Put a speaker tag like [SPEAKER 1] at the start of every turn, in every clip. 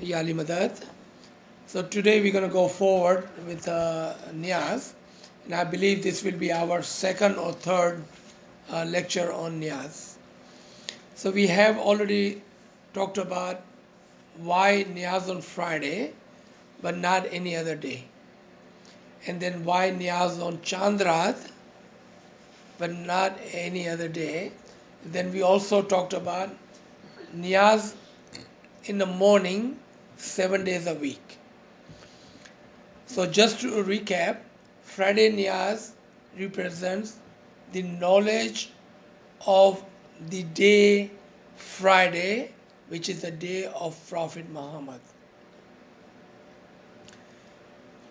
[SPEAKER 1] Yali Madad. So today we're going to go forward with Niyaz, and I believe this will be our second or third lecture on Niyaz. So we have already talked about why Niyaz on Friday but not any other day, and then why Niyaz on Chandrat but not any other day. Then we also talked about Niyaz in the morning 7 days a week. So just to recap, Friday Niyaz represents the knowledge of the day Friday, which is the day of Prophet Muhammad.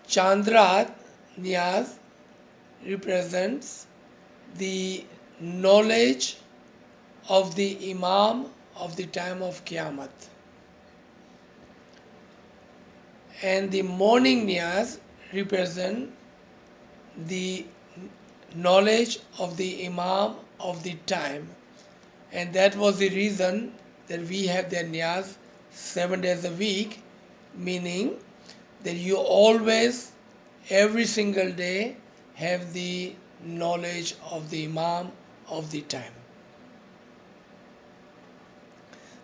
[SPEAKER 1] Chandrat Niyaz represents the knowledge of the Imam of the time of Qiyamah. And the morning Niyaz represent the knowledge of the Imam of the time. And that was the reason that we have the Niyaz 7 days a week, meaning that you always, every single day, have the knowledge of the Imam of the time.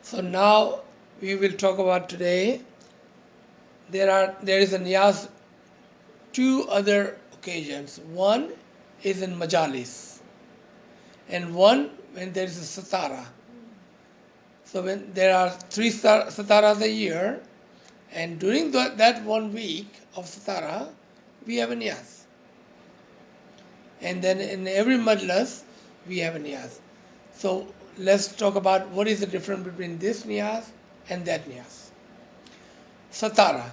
[SPEAKER 1] So now we will talk about today. There is a Niyaz two other occasions. One is in Majalis, and one when there is a Satara. So when there are three Sataras a year, and during that 1 week of Satara, we have a Niyaz. And then in every Majlis, we have a Niyaz. So let's talk about what is the difference between this Niyaz and that Niyaz. Satara.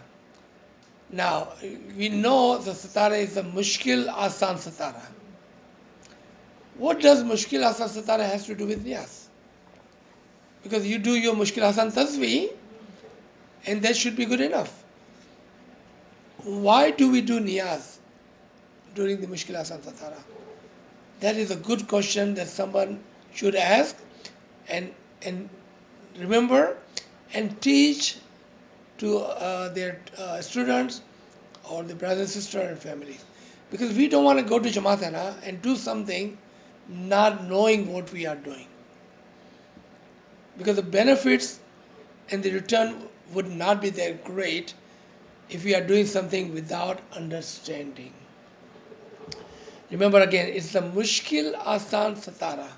[SPEAKER 1] Now, we know the Satara is a Mushkil Asan Satara. What does Mushkil Asan Satara has to do with Niyaz? Because you do your Mushkil Asan Tazvi, and that should be good enough. Why do we do Niyaz during the Mushkil Asan Satara? That is a good question that someone should ask and remember and teach to their students or the brothers and sisters and families. Because we don't want to go to Jamaatana and do something not knowing what we are doing. Because the benefits and the return would not be that great if we are doing something without understanding. Remember again, it's the Mushkil Asan Satara.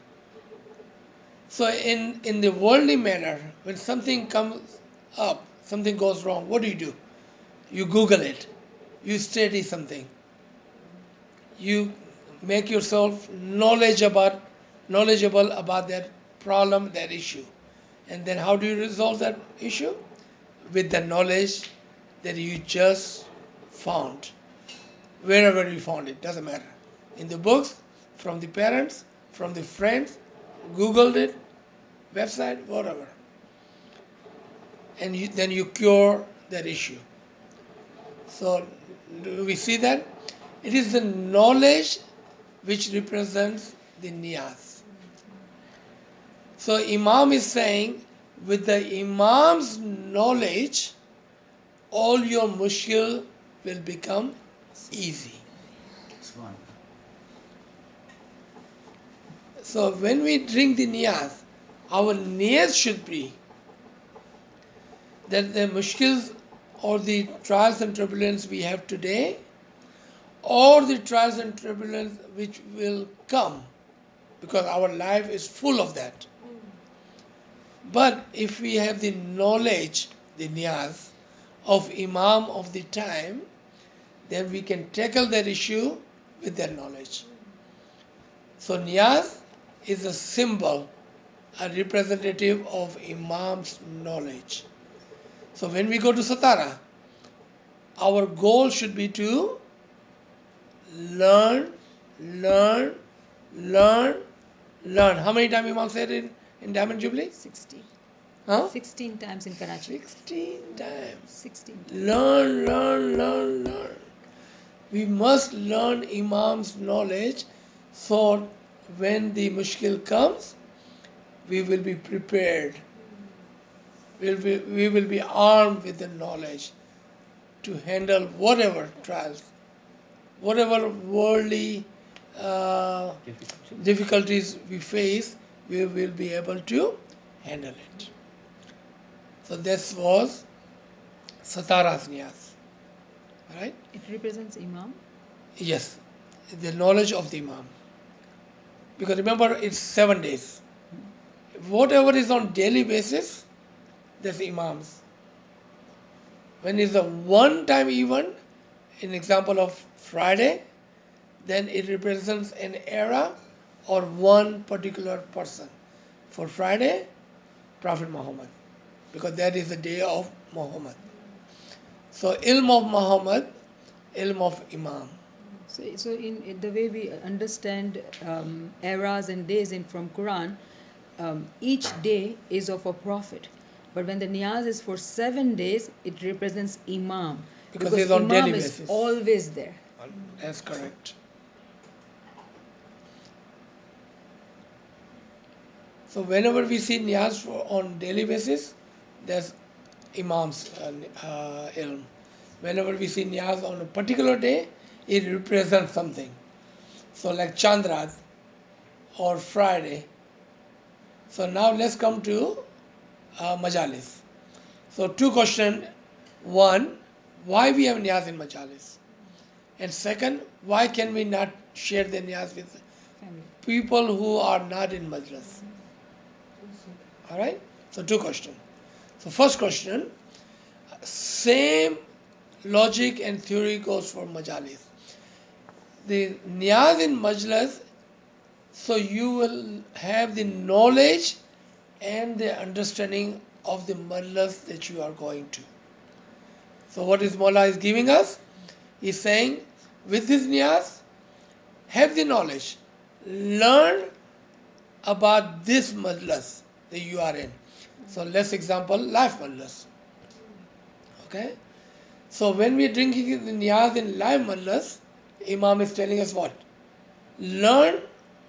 [SPEAKER 1] So in the worldly manner, when something comes up, something goes wrong, what do? You Google it. You study something. You make yourself knowledgeable about that problem, that issue. And then how do you resolve that issue? With the knowledge that you just found. Wherever you found it, doesn't matter. In the books, from the parents, from the friends, Googled it, website, whatever. And then you cure that issue. So do we see that? It is the knowledge which represents the Niyaz. So Imam is saying, with the Imam's knowledge, all your mushkil will become easy. So when we drink the Niyaz, our Niyaz should be that the mushkils or the trials and tribulations we have today, or the trials and tribulations which will come, because our life is full of that. But if we have the knowledge, the Niyaz, of Imam of the time, then we can tackle that issue with that knowledge. So Niyaz is a symbol, a representative of Imam's knowledge. So when we go to Satara, our goal should be to learn. How many times Imam said in Diamond Jubilee?
[SPEAKER 2] 16.
[SPEAKER 1] Huh?
[SPEAKER 2] 16 times in Karachi.
[SPEAKER 1] 16 times.
[SPEAKER 2] 16 times.
[SPEAKER 1] Learn. We must learn Imam's knowledge so when the mushkil comes, we will be prepared. we will be armed with the knowledge to handle whatever trials, whatever worldly uh, difficulties we face, we will be able to handle it. So this was Satara's Niyaz, right?
[SPEAKER 2] It represents Imam.
[SPEAKER 1] Yes, the knowledge of the Imam. Because remember, it's 7 days. Whatever is on daily basis, that's Imams. When it's a one-time event, in example of Friday, then it represents an era or one particular person. For Friday, Prophet Muhammad, because that is the day of Muhammad. So ilm of Muhammad, ilm of Imam.
[SPEAKER 2] So in the way we understand eras and days in from Quran, each day is of a prophet. But when the niyaz is for 7 days, it represents Imam.
[SPEAKER 1] Because it's on daily
[SPEAKER 2] Imam is
[SPEAKER 1] basis.
[SPEAKER 2] always there.
[SPEAKER 1] That's correct. So whenever we see niyaz on daily basis, that's Imam's ilm. Whenever we see niyaz on a particular day, it represents something. So like Chandrat or Friday. So now let's come to Majalis. So two questions. One, why we have niyaz in Majalis? And second, why can we not share the niyaz with
[SPEAKER 2] Family.
[SPEAKER 1] people who are not in Majlis? Alright? So two questions. So first question, same logic and theory goes for Majalis. The niyaz in Majlis, so you will have the knowledge and the understanding of the Majlis that you are going to. So what is Mawla is giving us? He's saying, with this niyaz, have the knowledge, learn about this Majlis that you are in. So let's example life Majlis. Okay? So when we are drinking the niyaz in live Majlis, Imam is telling us what? Learn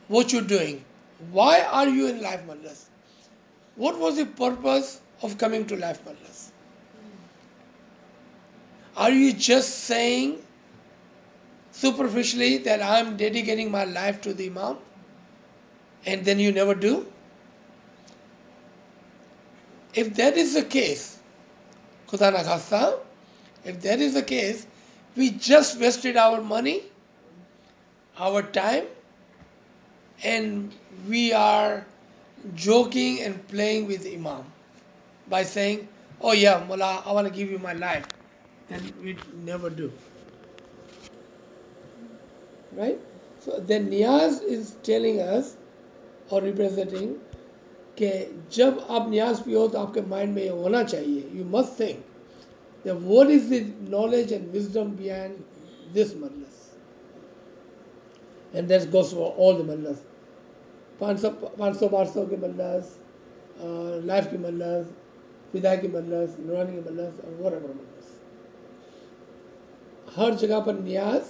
[SPEAKER 1] what you're doing. Why are you in live Majlis? What was the purpose of coming to live Majlis? Are you just saying superficially that I'm dedicating my life to the Imam and then you never do? If that is the case, Khuda na khasta, if that is the case, we just wasted our money, our time, and we are joking and playing with Imam by saying, oh yeah, Mullah, I want to give you my life. Then we never do. Right? So then Niyaz is telling us or representing कि जब आप न्याज पियो तो आपके mind में ये होना चाहिए, you must think that what is the knowledge and wisdom behind this majlis. And that goes for all the majlis. 500 के majlis, life की majlis, फिदा की majlis, नूरानी की majlis, or whatever majlis. हर जगह पर न्याज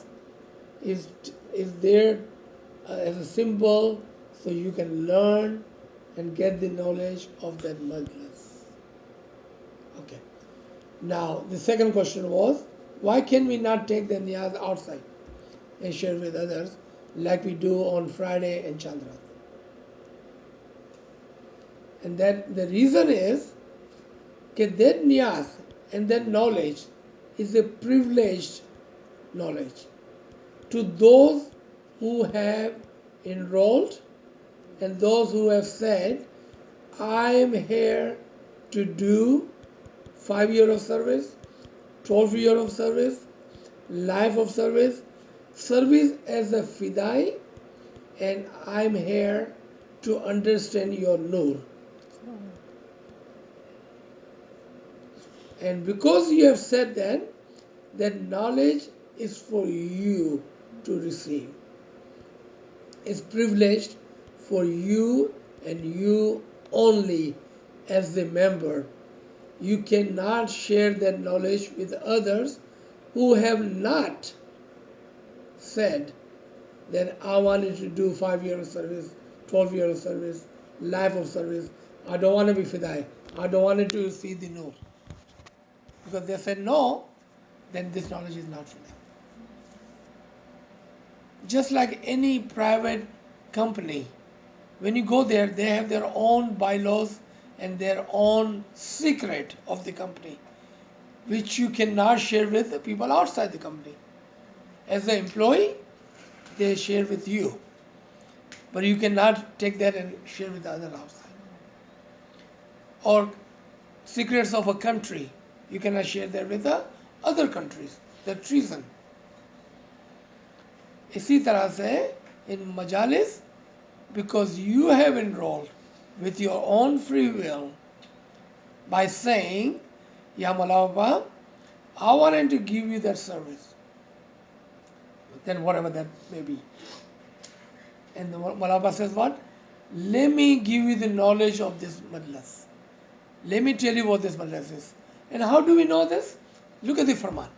[SPEAKER 1] is there as a symbol so you can learn and get the knowledge of that majlis. Okay. Now, the second question was, why can we not take the niyaz outside and share with others like we do on Friday and Chandra? And that the reason is that niyaz and that knowledge is a privileged knowledge to those who have enrolled and those who have said, I am here to do 5 years of service, 12 years of service, life of service, service as a fidai, and I'm here to understand your nur. And because you have said that knowledge is for you to receive. It's privileged for you and you only as the member. You cannot share that knowledge with others who have not said that I wanted to do 5 years of service, 12 years of service, life of service. I don't want to be fidai. I don't want it to see the nur. Because they said no, then this knowledge is not for them. Just like any private company, when you go there, they have their own bylaws and their own secret of the company, which you cannot share with the people outside the company. As an employee, they share with you, but you cannot take that and share with the other outside. Or secrets of a country, you cannot share that with the other countries. That's treason. इसी तरह से in majalis, because you have enrolled with your own free will by saying, Ya Malawaba, I wanted to give you that service. Then whatever that may be. And the Malawaba says what? Let me give you the knowledge of this majlis. Let me tell you what this majlis is. And how do we know this? Look at the Farman.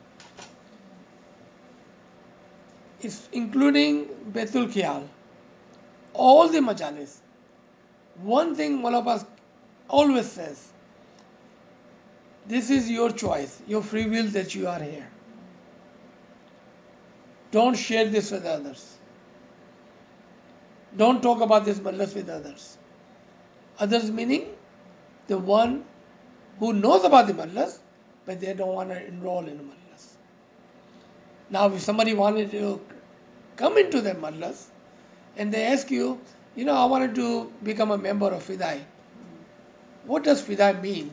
[SPEAKER 1] It's including Betul Khiyal. All the majalis. One thing Malawaba always says, this is your choice, your free will that you are here. Don't share this with others. Don't talk about this majlis with others. Others meaning the one who knows about the majlis, but they don't want to enroll in the majlis. Now, if somebody wanted to come into the majlis and they ask you, I wanted to become a member of Fidai. What does Fidai mean?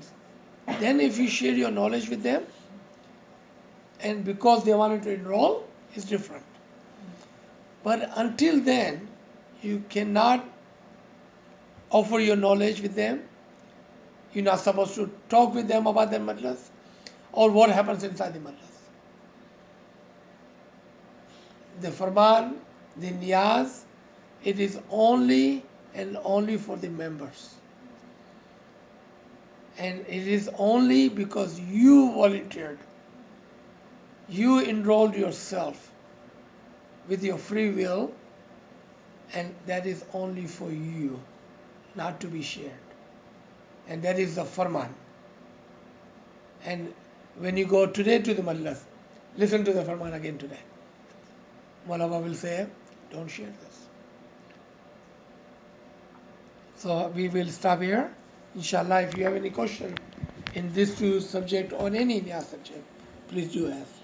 [SPEAKER 1] Then if you share your knowledge with them, and because they wanted to enroll, it's different. But until then, you cannot offer your knowledge with them. You're not supposed to talk with them about their majlis or what happens inside the majlis. The Farman, the Niyaz, it is only and only for the members. And it is only because you volunteered, you enrolled yourself with your free will, and that is only for you, not to be shared. And that is the Farman. And when you go today to the majlis, listen to the Farman again today. Maulana will say, don't share this. So we will stop here. Inshallah, if you have any question in this two subject or any Niyaz subject, please do ask.